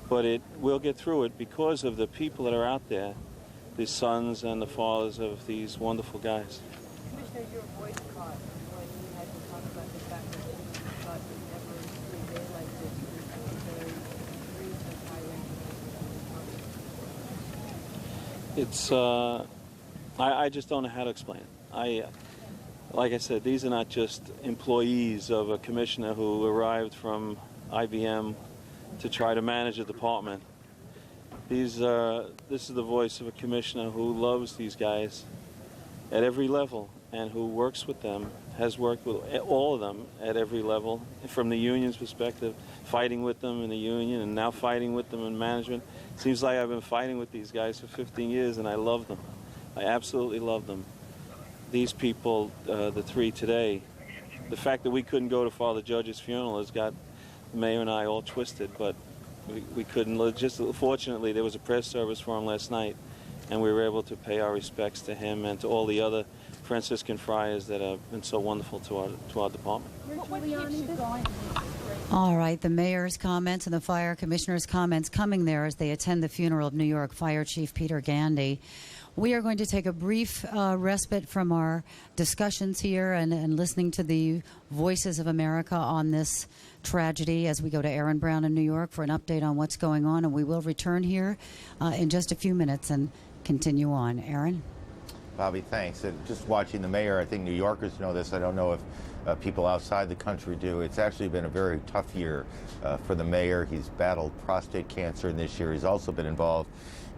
But we'll get through it because of the people that are out there, the sons and the fathers of these wonderful guys. Commissioner, your voice caught when you had to talk about the fact that you thought you'd never see a day like this with a very recent high ranking. I just don't know how to explain it. Like I said, these are not just employees of a commissioner who arrived from IBM to try to manage a department. This is the voice of a commissioner who loves these guys at every level and who works with them, has worked with all of them at every level, from the union's perspective, fighting with them in the union and now fighting with them in management. It seems like I've been fighting with these guys for 15 years and I love them. I absolutely love them. These people, the three today, the fact that we couldn't go to Father Judge's funeral has got the mayor and I all twisted, but we couldn't. Fortunately, there was a press service for him last night, and we were able to pay our respects to him and to all the other Franciscan friars that have been so wonderful to our department. All right, the mayor's comments and the fire commissioner's comments coming there as they attend the funeral of New York Fire Chief Peter Gandy. We are going to take a brief respite from our discussions here and listening to the voices of America on this tragedy as we go to Aaron Brown in New York for an update on what's going on. And we will return here in just a few minutes and continue on. Aaron? Bobby, thanks. And just watching the mayor, I think New Yorkers know this. I don't know if people outside the country do. It's actually been a very tough year for the mayor. He's battled prostate cancer this year. He's also been involved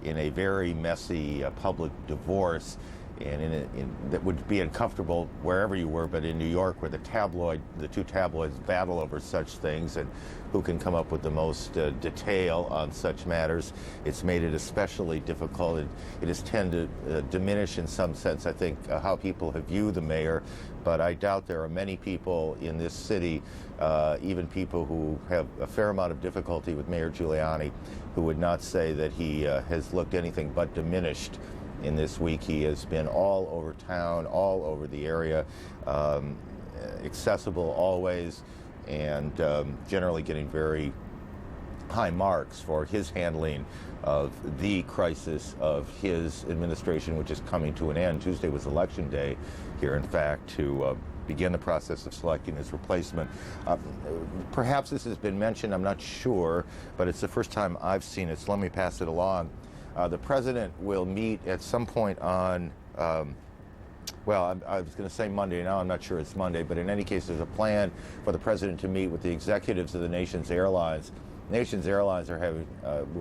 in a very messy public divorce, and that would be uncomfortable wherever you were, but in New York, where the two tabloids battle over such things and who can come up with the most detail on such matters, it's made it especially difficult. It has tended to diminish in some sense, I think, how people have viewed the mayor, but I doubt there are many people in this city, even people who have a fair amount of difficulty with Mayor Giuliani, who would not say that he has looked anything but diminished in this week. He has been all over town, all over the area, accessible always, and generally getting very high marks for his handling of the crisis of his administration, which is coming to an end. Tuesday was election day here, in fact, to begin the process of selecting his replacement. Perhaps this has been mentioned, I'm not sure, but it's the first time I've seen it, so let me pass it along. The president will meet at some point on, I was going to say Monday, now I'm not sure it's Monday, but in any case, there's a plan for the president to meet with the executives of the nation's airlines. Nation's airlines were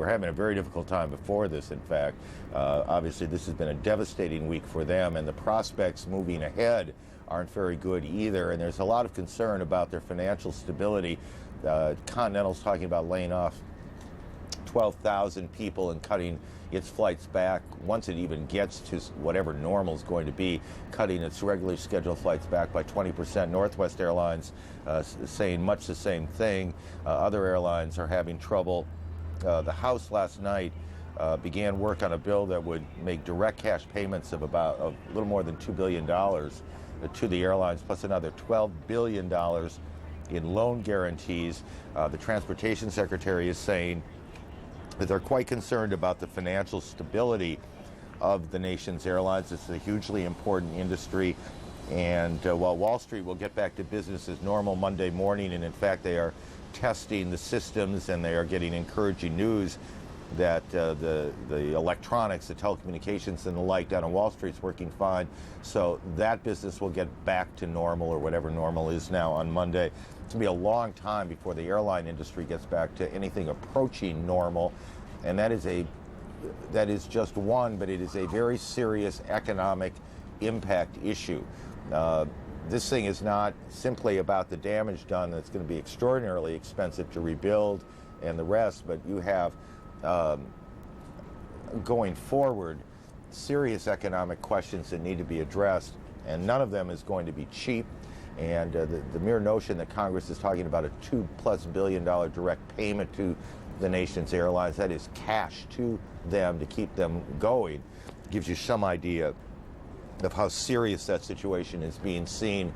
having a very difficult time before this, in fact. Obviously, this has been a devastating week for them, and the prospects moving ahead aren't very good either, and there's a lot of concern about their financial stability. Continental's talking about laying off 12,000 people and cutting its flights back, once it even gets to whatever normal is going to be, cutting its regularly scheduled flights back by 20%. Northwest Airlines saying much the same thing. Other airlines are having trouble. The House last night began work on a bill that would make direct cash payments of about a little more than $2 billion to the airlines, plus another $12 billion in loan guarantees. The Transportation Secretary is saying that they're quite concerned about the financial stability of the nation's airlines. It's a hugely important industry, and while Wall Street will get back to business as normal Monday morning, and in fact they are testing the systems and they are getting encouraging news that the electronics, the telecommunications and the like down on Wall Street is working fine, so that business will get back to normal, or whatever normal is now, on Monday. It's going to be a long time before the airline industry gets back to anything approaching normal, and that is just one, but it is a very serious economic impact issue. This thing is not simply about the damage done that's going to be extraordinarily expensive to rebuild and the rest, but you have going forward serious economic questions that need to be addressed, and none of them is going to be cheap. And the mere notion that Congress is talking about a $2+ billion direct payment to the nation's airlines, that is cash to them to keep them going, gives you some idea of how serious that situation is being seen,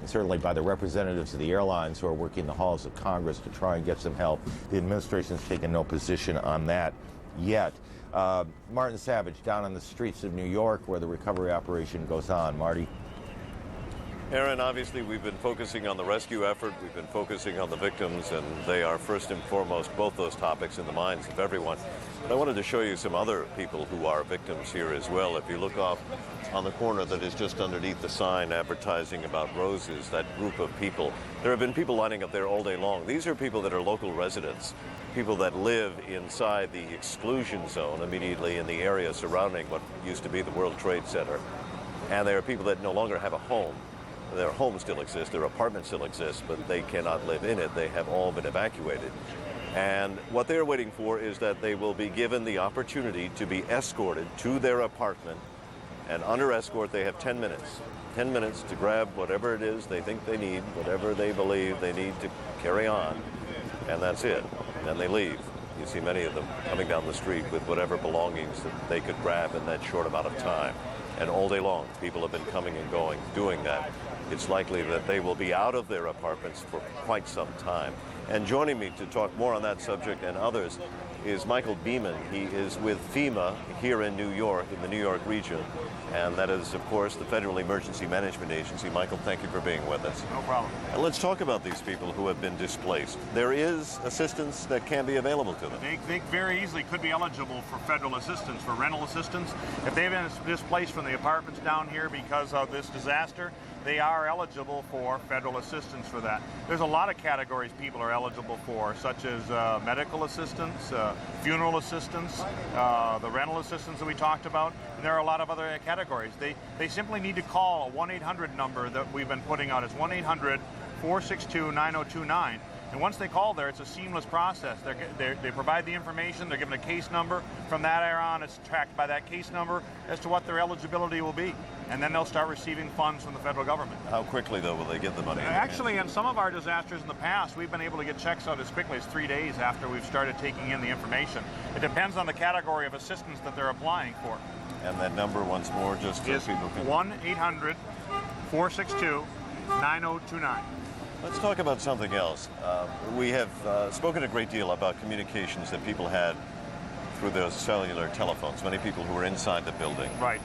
certainly by the representatives of the airlines who are working the halls of Congress to try and get some help. The administration's taken no position on that yet. Martin Savage, down on the streets of New York where the recovery operation goes on. Marty? Aaron, obviously we've been focusing on the rescue effort, we've been focusing on the victims, and they are first and foremost, both those topics, in the minds of everyone. But I wanted to show you some other people who are victims here as well. If you look off on the corner that is just underneath the sign advertising about roses, that group of people, there have been people lining up there all day long. These are people that are local residents, people that live inside the exclusion zone immediately in the area surrounding what used to be the World Trade Center. And there are people that no longer have a home. Their homes still exist, their apartments still exist, but they cannot live in it. They have all been evacuated. And what they're waiting for is that they will be given the opportunity to be escorted to their apartment. And under escort, they have 10 minutes. 10 minutes to grab whatever it is they think they need, whatever they believe they need to carry on. And that's it. Then they leave. You see many of them coming down the street with whatever belongings that they could grab in that short amount of time. And all day long, people have been coming and going, doing that. It's likely that they will be out of their apartments for quite some time. And joining me to talk more on that subject and others is Michael Beeman. He is with FEMA here in New York, in the New York region. And that is, of course, the Federal Emergency Management Agency. Michael, thank you for being with us. No problem. And let's talk about these people who have been displaced. There is assistance that can be available to them. They very easily could be eligible for federal assistance, for rental assistance. If they've been displaced from the apartments down here because of this disaster, they are eligible for federal assistance for that. There's a lot of categories people are eligible for, such as medical assistance, funeral assistance, the rental assistance that we talked about, and there are a lot of other categories. They simply need to call a 1-800 number that we've been putting out. It's 1-800-462-9029. And once they call there, it's a seamless process. They provide the information, they're given a case number. From that era on, it's tracked by that case number as to what their eligibility will be. And then they'll start receiving funds from the federal government. How quickly, though, will they get the money? Actually, in some of our disasters in the past, we've been able to get checks out as quickly as 3 days after we've started taking in the information. It depends on the category of assistance that they're applying for. And that number once more, just so Is people can... 1-800-462-9029. Let's talk about something else. We have spoken a great deal about communications that people had through those cellular telephones, many people who were inside the building. Right.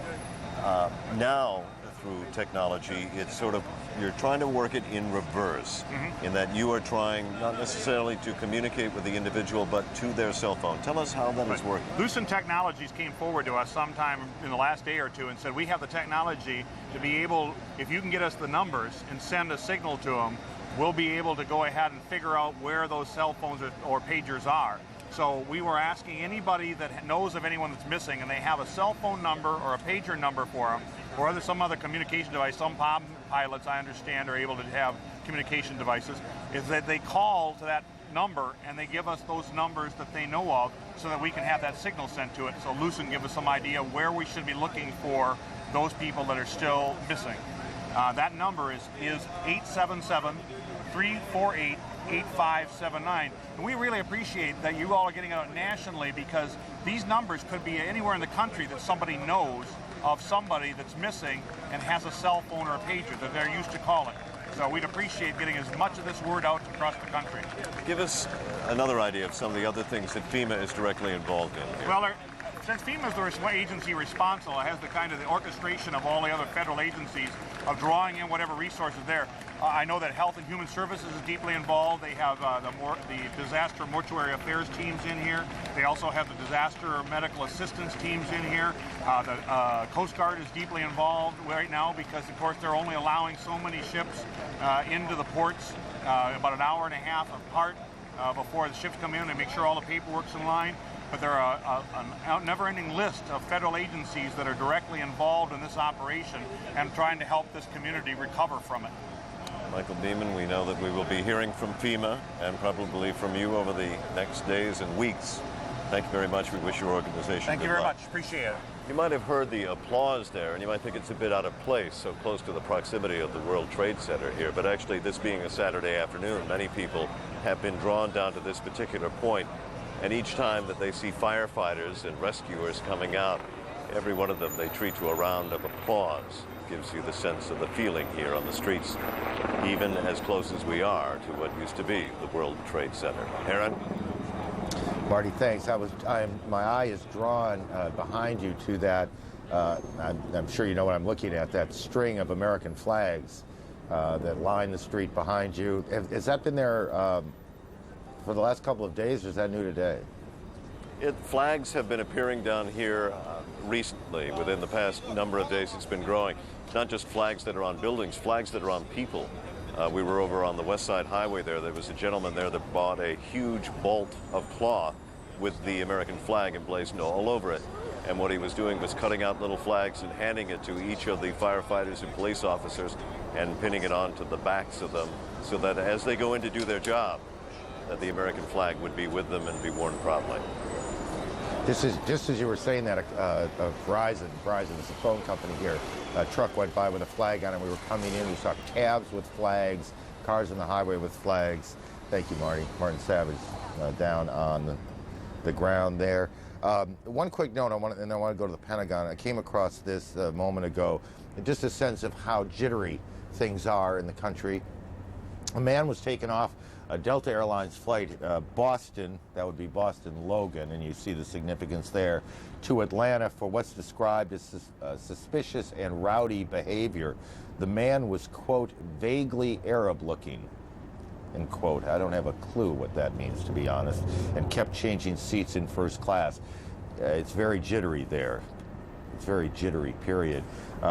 Now, through technology, it's sort of, you're trying to work it in reverse, in that you are trying not necessarily to communicate with the individual, but to their cell phone. Tell us how that is working. Lucent Technologies came forward to us sometime in the last day or two and said, we have the technology to be able, if you can get us the numbers and send a signal to them, we'll be able to go ahead and figure out where those cell phones or pagers are. So we were asking anybody that knows of anyone that's missing and they have a cell phone number or a pager number for them, or some other communication device. Some pilots, I understand, are able to have communication devices, is that they call to that number and they give us those numbers that they know of so that we can have that signal sent to it. So Lucent give us some idea where we should be looking for those people that are still missing. That number is 877-348-8579. And we really appreciate that you all are getting it out nationally, because these numbers could be anywhere in the country that somebody knows of somebody that's missing and has a cell phone or a pager that they're used to calling. So we'd appreciate getting as much of this word out across the country. Give us another idea of some of the other things that FEMA is directly involved in here. Well, since FEMA is the agency responsible, it has the kind of the orchestration of all the other federal agencies of drawing in whatever resources there. I know that Health and Human Services is deeply involved. They have the disaster mortuary affairs teams in here. They also have the disaster medical assistance teams in here. The Coast Guard is deeply involved right now because, of course, they're only allowing so many ships into the ports about an hour and a half apart before the ships come in. They make sure all the paperwork's in line. But there are a never-ending list of federal agencies that are directly involved in this operation and trying to help this community recover from it. Michael Beeman, we know that we will be hearing from FEMA and probably from you over the next days and weeks. Thank you very much. We wish your organization Thank you good very luck. much. Appreciate it. You might have heard the applause there, and you might think it's a bit out of place, so close to the proximity of the World Trade Center here. But actually, this being a Saturday afternoon, many people have been drawn down to this particular point. And each time that they see firefighters and rescuers coming out, Every one of them they treat to a round of applause. Gives you the sense of the feeling here on the streets, even as close as we are to what used to be the World Trade Center. Aaron? Marty, thanks. My eye is drawn behind you to that. I'm sure you know what I'm looking at. That string of American flags that line the street behind you. Has that been there for the last couple of days, or is that new today? Flags have been appearing down here recently. Within the past number of days, it's been growing. Not just flags that are on buildings, flags that are on people. We were over on the West Side Highway there. There was a gentleman there that bought a huge bolt of cloth with the American flag emblazoned all over it. And what he was doing was cutting out little flags and handing it to each of the firefighters and police officers and pinning it onto the backs of them so that as they go in to do their job, that the American flag would be with them and be worn proudly. This is just as you were saying that Verizon is a phone company here. A truck went by with a flag on it. We were coming in. We saw cabs with flags, cars on the highway with flags. Thank you, Marty. Martin Savage down on the ground there. One quick note, and I want to go to the Pentagon. I came across this a moment ago. Just a sense of how jittery things are in the country. A man was taken off a Delta Airlines flight, Boston, that would be Boston Logan, and you see the significance there, to Atlanta for what's described as suspicious and rowdy behavior. The man was, quote, vaguely Arab looking, end quote. I don't have a clue what that means, to be honest, and kept changing seats in first class. It's very jittery there. It's very jittery, period.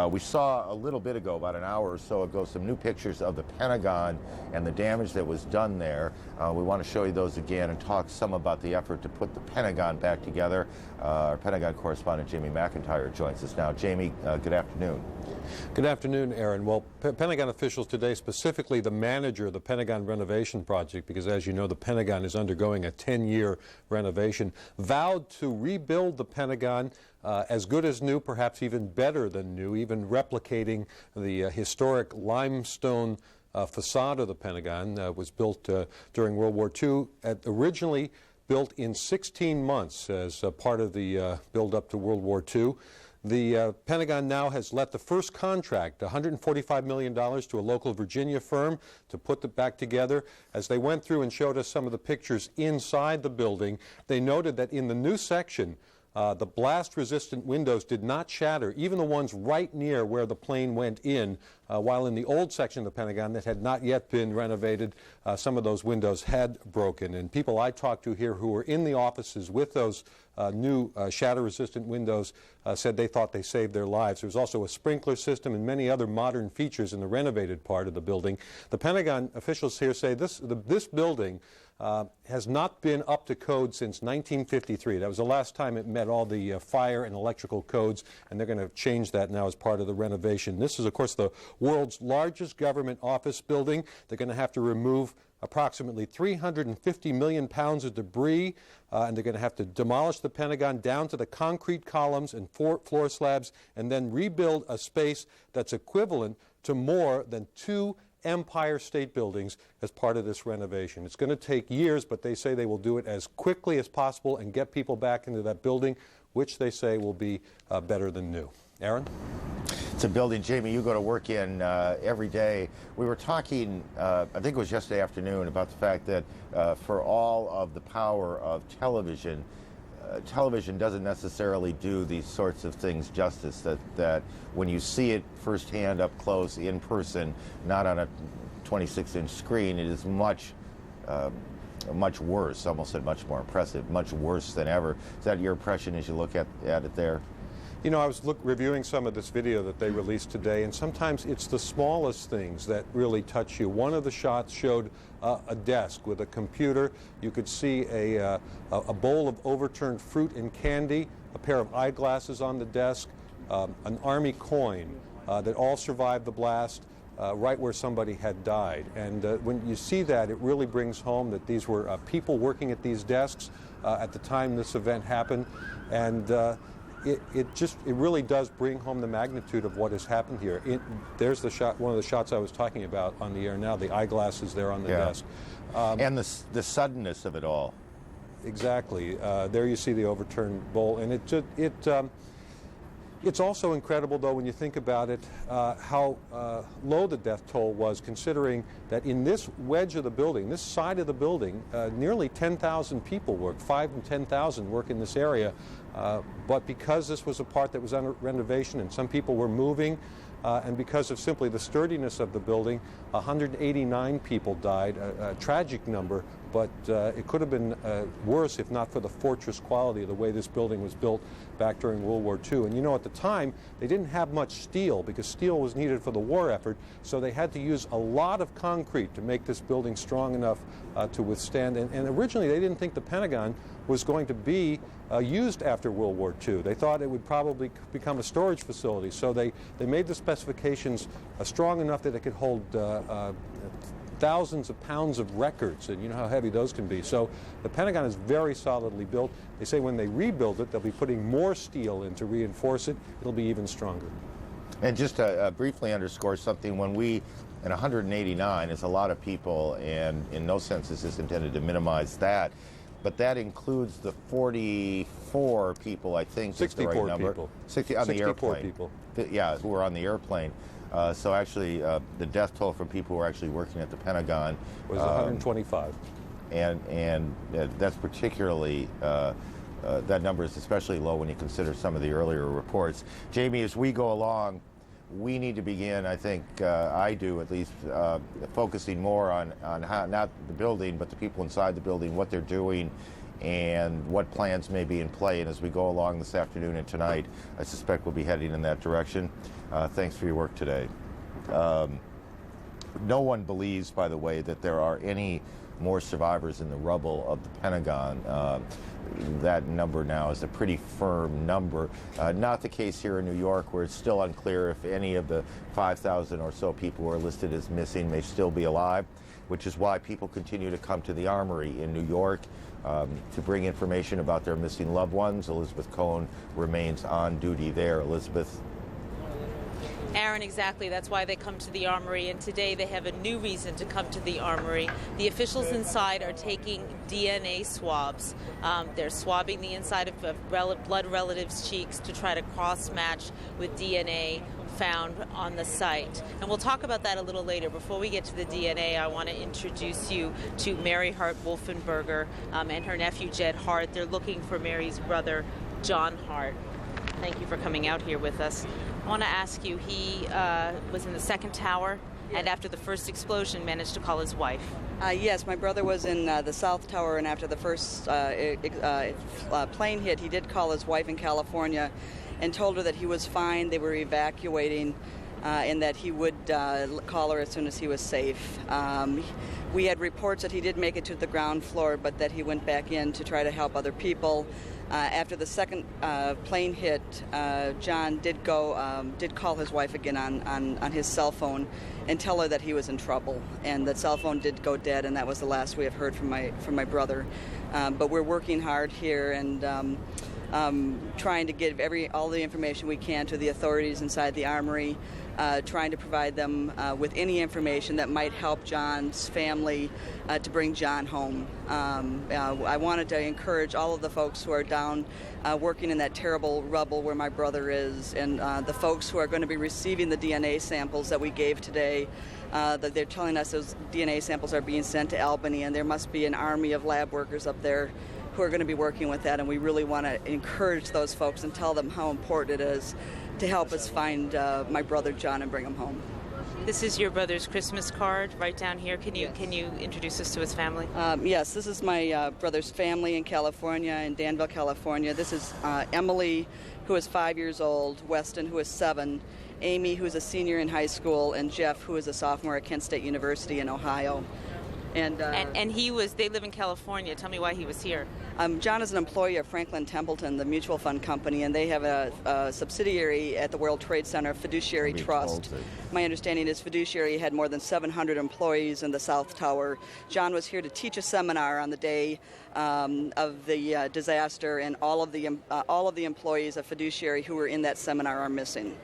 We saw a little bit ago, about an hour or so ago, some new pictures of the Pentagon and the damage that was done there. We want to show you those again and talk some about the effort to put the Pentagon back together. Our Pentagon correspondent, Jamie McIntyre, joins us now. Jamie, good afternoon. Good afternoon, Aaron. Well, Pentagon officials today, specifically the manager of the Pentagon renovation project, because as you know, the Pentagon is undergoing a 10-year renovation, vowed to rebuild the Pentagon as good as new, perhaps even better than new, even replicating the historic limestone facade of the Pentagon. Was built during World War II, originally built in 16 months as part of the build-up to World War II. The Pentagon now has let the first contract, $145 million, to a local Virginia firm to put it back together. As they went through and showed us some of the pictures inside the building, they noted that in the new section, the blast-resistant windows did not shatter, even the ones right near where the plane went in, while in the old section of the Pentagon that had not yet been renovated, some of those windows had broken. And people I talked to here who were in the offices with those new shatter-resistant windows said they thought they saved their lives. There's also a sprinkler system and many other modern features in the renovated part of the building. The Pentagon officials here say this building has not been up to code since 1953. That was the last time it met all the fire and electrical codes, and they're going to change that now as part of the renovation. This is, of course, the world's largest government office building. They're going to have to remove approximately 350 million pounds of debris, and they're going to have to demolish the Pentagon down to the concrete columns and floor slabs, and then rebuild a space that's equivalent to more than 2 Empire State Buildings as part of this renovation. It's going to take years, but they say they will do it as quickly as possible and get people back into that building, which they say will be better than new. Aaron? It's a building, Jamie, you go to work in every day. We were talking, I think it was yesterday afternoon, about the fact that for all of the power of television, television doesn't necessarily do these sorts of things justice, that when you see it firsthand up close in person, not on a 26-inch screen, it is much worse, almost said much more impressive, much worse than ever. Is that your impression as you look at it there? You know, I was reviewing some of this video that they released today, and sometimes it's the smallest things that really touch you. One of the shots showed a desk with a computer. You could see a bowl of overturned fruit and candy, a pair of eyeglasses on the desk, an Army coin that all survived the blast, right where somebody had died. And when you see that, it really brings home that these were people working at these desks at the time this event happened. And it really does bring home the magnitude of what has happened here. There's the shot, one of the shots I was talking about on the air now, the eyeglasses there on the desk. And the suddenness of it all. Exactly. There you see the overturned bowl, and It's also incredible, though, when you think about it, how low the death toll was, considering that in this wedge of the building, this side of the building, nearly 10,000 people work, 5,000 and 10,000 work in this area. But because this was a part that was under renovation and some people were moving, and because of simply the sturdiness of the building, 189 people died, a tragic number, but it could have been worse if not for the fortress quality of the way this building was built back during World War II. And you know, at the time, they didn't have much steel because steel was needed for the war effort, so they had to use a lot of concrete to make this building strong enough to withstand. And originally, they didn't think the Pentagon was going to be used after World War II. They thought it would probably become a storage facility, so they made the specifications strong enough that it could hold thousands of pounds of records, and you know how heavy those can be. So the Pentagon is very solidly built. They say when they rebuild it, they'll be putting more steel in to reinforce it. It'll be even stronger. And just to briefly underscore something, and 189 is a lot of people, and in no sense is this intended to minimize that, but that includes the 44 people, I think, is the right number. People. 60 on the 64 airplane. people. Yeah, who were on the airplane. So actually, the death toll from people who were actually working at the Pentagon Was 125. And that's particularly, that number is especially low when you consider some of the earlier reports. Jamie, as we go along, we need to begin, I think, I do at least, focusing more on how, not the building, but the people inside the building, what they're doing, and what plans may be in play. And as we go along this afternoon and tonight, I suspect we'll be heading in that direction. Thanks for your work today. No one believes, by the way, that there are any more survivors in the rubble of the Pentagon. That number now is a pretty firm number. Not the case here in New York, where it's still unclear if any of the 5,000 or so people who are listed as missing may still be alive, which is why people continue to come to the Armory in New York to bring information about their missing loved ones. Elizabeth Cohen remains on duty there. Elizabeth. Aaron, exactly. That's why they come to the Armory, and today they have a new reason to come to the Armory. The officials inside are taking DNA swabs. They're swabbing the inside of blood relatives' cheeks to try to cross-match with DNA found on the site. And we'll talk about that a little later. Before we get to the DNA, I want to introduce you to Mary Hart Wolfenberger and her nephew, Jed Hart. They're looking for Mary's brother, John Hart. Thank you for coming out here with us. I want to ask you, he was in the second tower, and after the first explosion managed to call his wife. Yes, my brother was in the South Tower, and after the first plane hit, he did call his wife in California and told her that he was fine, they were evacuating, and that he would call her as soon as he was safe. We had reports that he did make it to the ground floor, but that he went back in to try to help other people. After the second plane hit, John did call his wife again on his cell phone and tell her that he was in trouble, and that cell phone did go dead, and that was the last we have heard from my brother. But we're working hard here and trying to give all the information we can to the authorities inside the Armory, trying to provide them with any information that might help John's family to bring John home. I wanted to encourage all of the folks who are down working in that terrible rubble where my brother is, and the folks who are going to be receiving the DNA samples that we gave today, that they're telling us those DNA samples are being sent to Albany, and there must be an army of lab workers up there who are going to be working with that, and we really want to encourage those folks and tell them how important it is to help us find my brother John and bring him home. This is your brother's Christmas card right down here. Can you introduce us to his family? Yes, this is my brother's family in California, in Danville, California. This is Emily, who is 5 years old, Weston, who is 7, Amy, who is a senior in high school, and Jeff, who is a sophomore at Kent State University in Ohio. And they live in California. Tell me why he was here. John is an employee of Franklin Templeton, the mutual fund company, and they have a subsidiary at the World Trade Center, Fiduciary Trust. My understanding is Fiduciary had more than 700 employees in the South Tower. John was here to teach a seminar on the day of the disaster, and all of the employees of Fiduciary who were in that seminar are missing.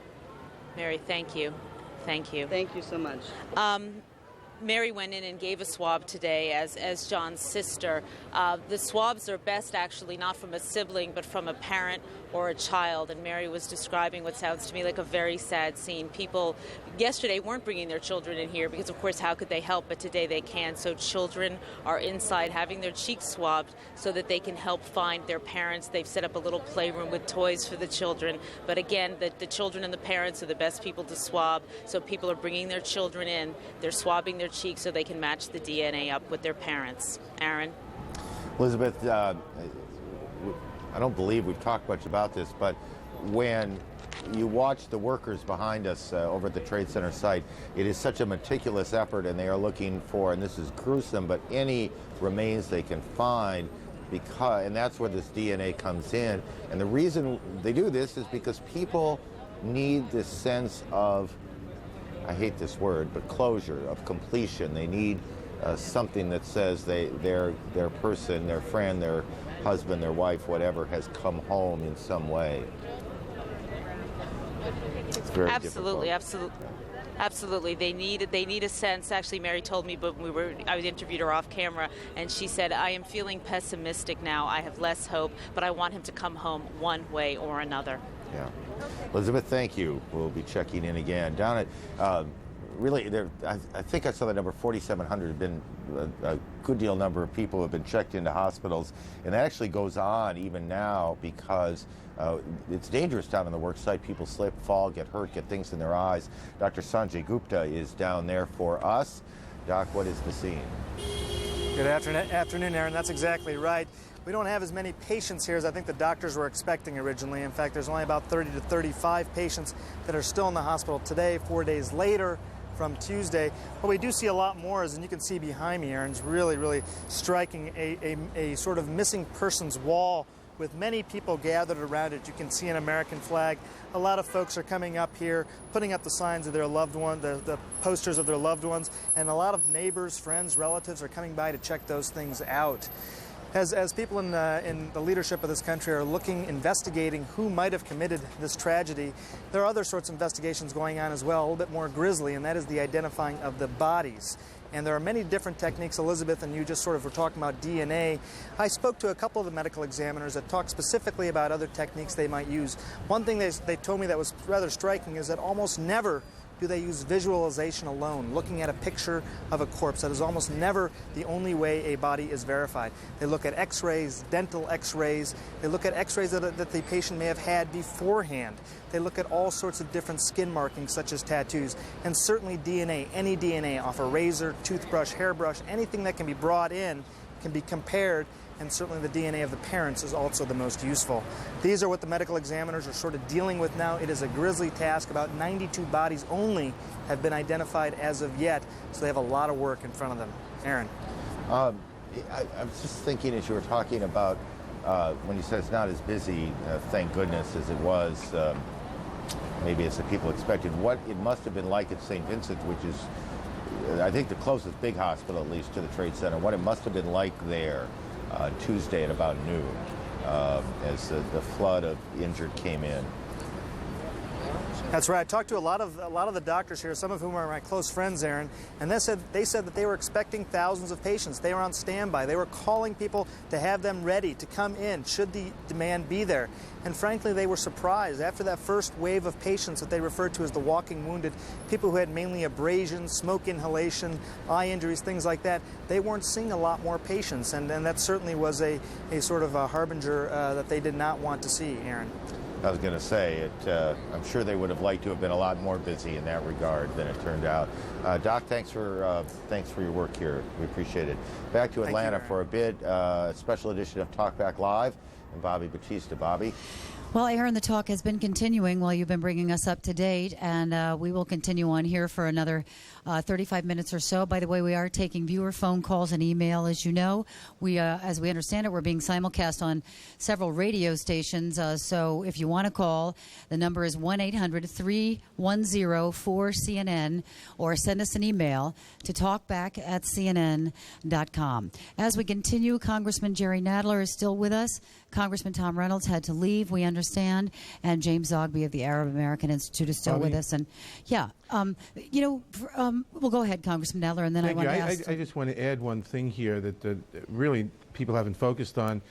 Mary, thank you. Thank you. Thank you so much. Mary went in and gave a swab today as John's sister. The swabs are best actually not from a sibling but from a parent or a child, and Mary was describing what sounds to me like a very sad scene. People yesterday weren't bringing their children in here because, of course, how could they help, but today they can. So children are inside having their cheeks swabbed so that they can help find their parents. They've set up a little playroom with toys for the children, but again, the children and the parents are the best people to swab, so people are bringing their children in. They're swabbing their cheeks so they can match the DNA up with their parents. Aaron? Elizabeth, I don't believe we've talked much about this, but when you watch the workers behind us over at the Trade Center site, it is such a meticulous effort, and they are looking for, and this is gruesome, but any remains they can find, and that's where this DNA comes in. And the reason they do this is because people need this sense of, I hate this word, but closure, of completion. They need something that says their person, their friend, their husband, their wife, whatever, has come home in some way. It's very Absolutely, difficult. absolutely. They need a sense. Actually, Mary told me, but I interviewed her off camera, and she said, "I am feeling pessimistic now. I have less hope, but I want him to come home one way or another." Yeah. Elizabeth, thank you. We'll be checking in again. Down at, really, I think I saw the number 4,700 have been a good deal number of people have been checked into hospitals, and that actually goes on even now because it's dangerous down on the work site. People slip, fall, get hurt, get things in their eyes. Dr. Sanjay Gupta is down there for us. Doc, what is the scene? Good afternoon, Aaron. That's exactly right. We don't have as many patients here as I think the doctors were expecting originally. In fact, there's only about 30 to 35 patients that are still in the hospital today, 4 days later from Tuesday. What we do see a lot more is, and you can see behind me, Aaron, is really striking, a sort of missing persons wall with many people gathered around it. You can see an American flag. A lot of folks are coming up here, putting up the signs of their loved one, the posters of their loved ones, and a lot of neighbors, friends, relatives are coming by to check those things out. As people in the leadership of this country are investigating who might have committed this tragedy, there are other sorts of investigations going on as well, a little bit more grisly, and that is the identifying of the bodies. And there are many different techniques. Elizabeth and you just sort of were talking about DNA. I spoke to a couple of the medical examiners that talked specifically about other techniques they might use. One thing they told me that was rather striking is that almost never do they use visualization alone, looking at a picture of a corpse. That is almost never the only way a body is verified. They look at x-rays, dental x-rays. They look at x-rays that the patient may have had beforehand. They look at all sorts of different skin markings, such as tattoos, and certainly DNA, any DNA off a razor, toothbrush, hairbrush, anything that can be brought in can be compared, and certainly the DNA of the parents is also the most useful. These are what the medical examiners are sort of dealing with now. It is a grisly task. About 92 bodies only have been identified as of yet, so they have a lot of work in front of them. Aaron. I was just thinking as you were talking about when you said it's not as busy, thank goodness, as it was, maybe as the people expected, what it must have been like at St. Vincent, which is, I think, the closest big hospital, at least, to the Trade Center, what it must have been like there Tuesday at about noon as the flood of injured came in. That's right. I talked to a lot of the doctors here, some of whom are my close friends, Aaron, and they said that they were expecting thousands of patients. They were on standby. They were calling people to have them ready to come in should the demand be there. And frankly, they were surprised. After that first wave of patients that they referred to as the walking wounded, people who had mainly abrasions, smoke inhalation, eye injuries, things like that, they weren't seeing a lot more patients. And that certainly was a sort of a harbinger that they did not want to see, Aaron. I was going to say, I'm sure they would have liked to have been a lot more busy in that regard than it turned out. Doc, thanks for your work here. We appreciate it. Back to Atlanta for a bit, special edition of Talk Back Live, and Bobby Batista. Bobby? Well, Aaron, the talk has been continuing while you've been bringing us up to date, and we will continue on here for another 35 minutes or so. By the way, we are taking viewer phone calls and email. As you know, as we understand it, we're being simulcast on several radio stations. So if you want to call, the number is 1-800-310-4CNN, or send us an email to talkback@cnn.com. As we continue, Congressman Jerry Nadler is still with us. Congressman Tom Reynolds had to leave. We understand understand. And James Zogby of the Arab American Institute is still with us. And well, go ahead, Congressman Nadler, and then I want to ask. I just want to add one thing here that really people haven't focused on.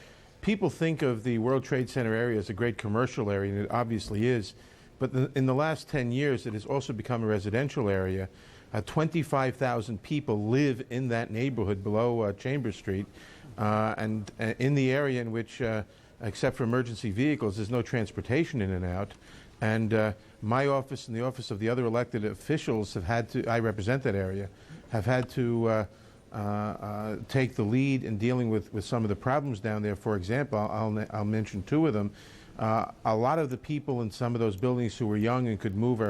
People think of the World Trade Center area as a great commercial area, and it obviously is. But in the last 10 years, it has also become a residential area. 25,000 people live in that neighborhood below Chambers Street, and in the area in which, except for emergency vehicles, there's no transportation in and out. And my office and the office of the other elected officials have had to, I represent that area, have had to take the lead in dealing with some of the problems down there. For example, I'll mention two of them. A lot of the people in some of those buildings who were young and could move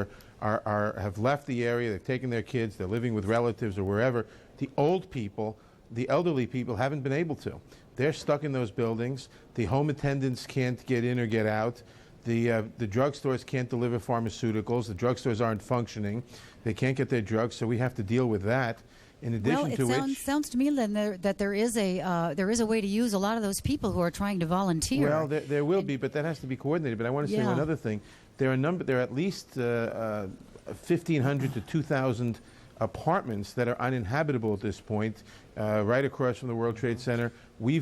have left the area. They've taken their kids. They're living with relatives or wherever. The old people, the elderly people, haven't been able to. They're stuck in those buildings. The home attendants can't get in or get out. The drugstores can't deliver pharmaceuticals. The drugstores aren't functioning. They can't get their drugs, so we have to deal with that. In addition to which, sounds to me then that there is a way to use a lot of those people who are trying to volunteer. Well, there will be, but that has to be coordinated. But I want to say one other thing. There are at least 1,500 to 2,000 apartments that are uninhabitable at this point, right across from the World Trade Center. We're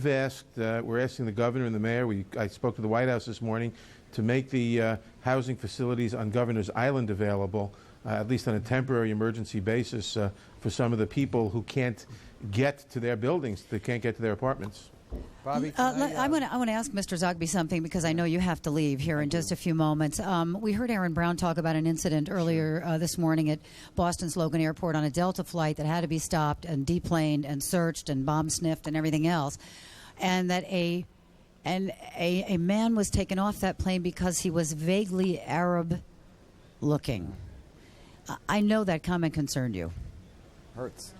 asking the governor and the mayor. I spoke to the White House this morning to make the housing facilities on Governor's Island available, at least on a temporary emergency basis, for some of the people who can't get to their buildings, that can't get to their apartments. Bobby, I want to ask Mr. Zogby something, because I know you have to leave here in just a few moments. We heard Aaron Brown talk about an incident earlier this morning at Boston's Logan Airport on a Delta flight that had to be stopped and deplaned and searched and bomb sniffed and everything else, and that a man was taken off that plane because he was vaguely Arab looking. I know that comment concerned you. Hurts.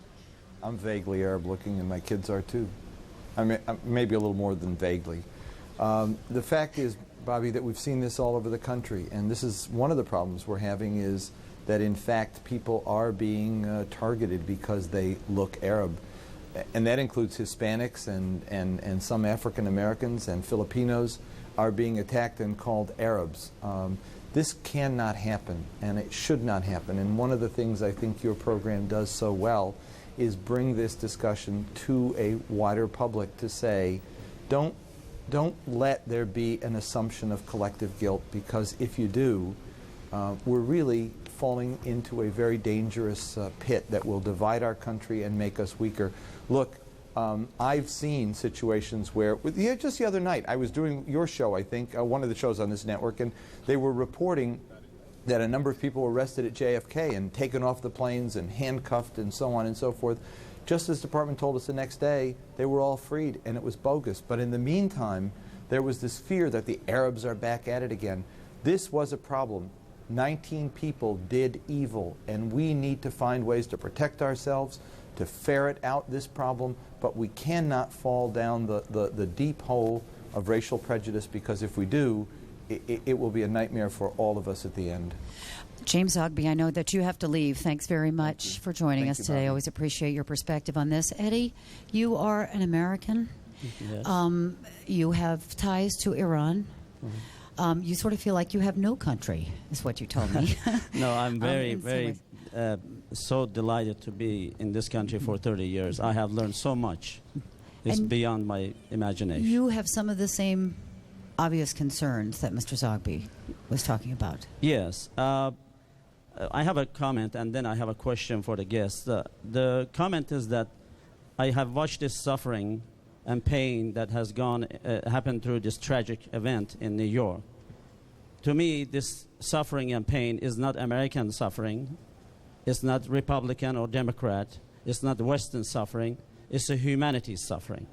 I'm vaguely Arab looking, and my kids are too. I mean, maybe a little more than vaguely. The fact is, Bobby, that we've seen this all over the country, and this is one of the problems we're having, is that in fact people are being targeted because they look Arab. And that includes Hispanics and some African Americans and Filipinos are being attacked and called Arabs. This cannot happen, and it should not happen. And one of the things I think your program does so well is bring this discussion to a wider public to say, don't let there be an assumption of collective guilt, because if you do, we're really falling into a very dangerous pit that will divide our country and make us weaker. Look, I've seen situations where, just the other night, I was doing your show, I think, one of the shows on this network, and they were reporting that a number of people were arrested at JFK and taken off the planes and handcuffed and so on and so forth. Justice Department told us the next day they were all freed, and it was bogus. But in the meantime, there was this fear that the Arabs are back at it again. This was a problem. 19 people did evil, and we need to find ways to protect ourselves, to ferret out this problem, but we cannot fall down the deep hole of racial prejudice, because if we do, it will be a nightmare for all of us at the end. James Zogby, I know that you have to leave. Thanks very much for joining us today. I always appreciate your perspective on this. Eddie, you are an American. Yes. You have ties to Iran. Mm-hmm. You sort of feel like you have no country, is what you told me. No, I'm very so delighted to be in this country for 30 years. I have learned so much. It's beyond my imagination. You have some of the same obvious concerns that Mr. Zogby was talking about. Yes. I have a comment, and then I have a question for the guests. The comment is that I have watched this suffering and pain that has happened through this tragic event in New York. To me, this suffering and pain is not American suffering. It's not Republican or Democrat. It's not Western suffering. It's a humanity suffering.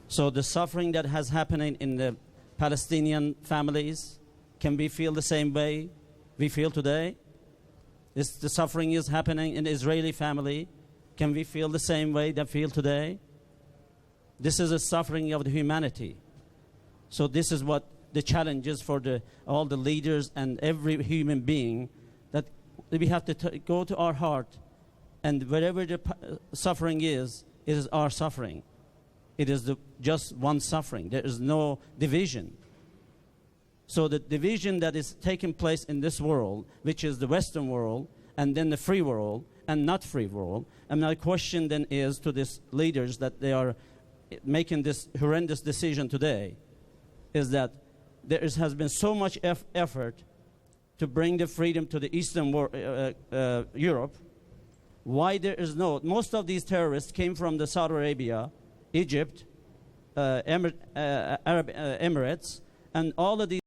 So the suffering that has happening in the Palestinian families, can we feel the same way we feel today? The suffering is happening in the Israeli family. Can we feel the same way they feel today? This is a suffering of the humanity. So this is what the challenge is for all the leaders and every human being, that we have to go to our heart, and wherever the suffering is, it is our suffering. It is just one suffering. There is no division. So the division that is taking place in this world, which is the Western world, and then the free world, and not free world, and my question then is to these leaders that they are making this horrendous decision today, is that there has been so much effort to bring the freedom to the Eastern Europe. Why there is no? Most of these terrorists came from the Saudi Arabia, Egypt, Arab Emirates, and all of these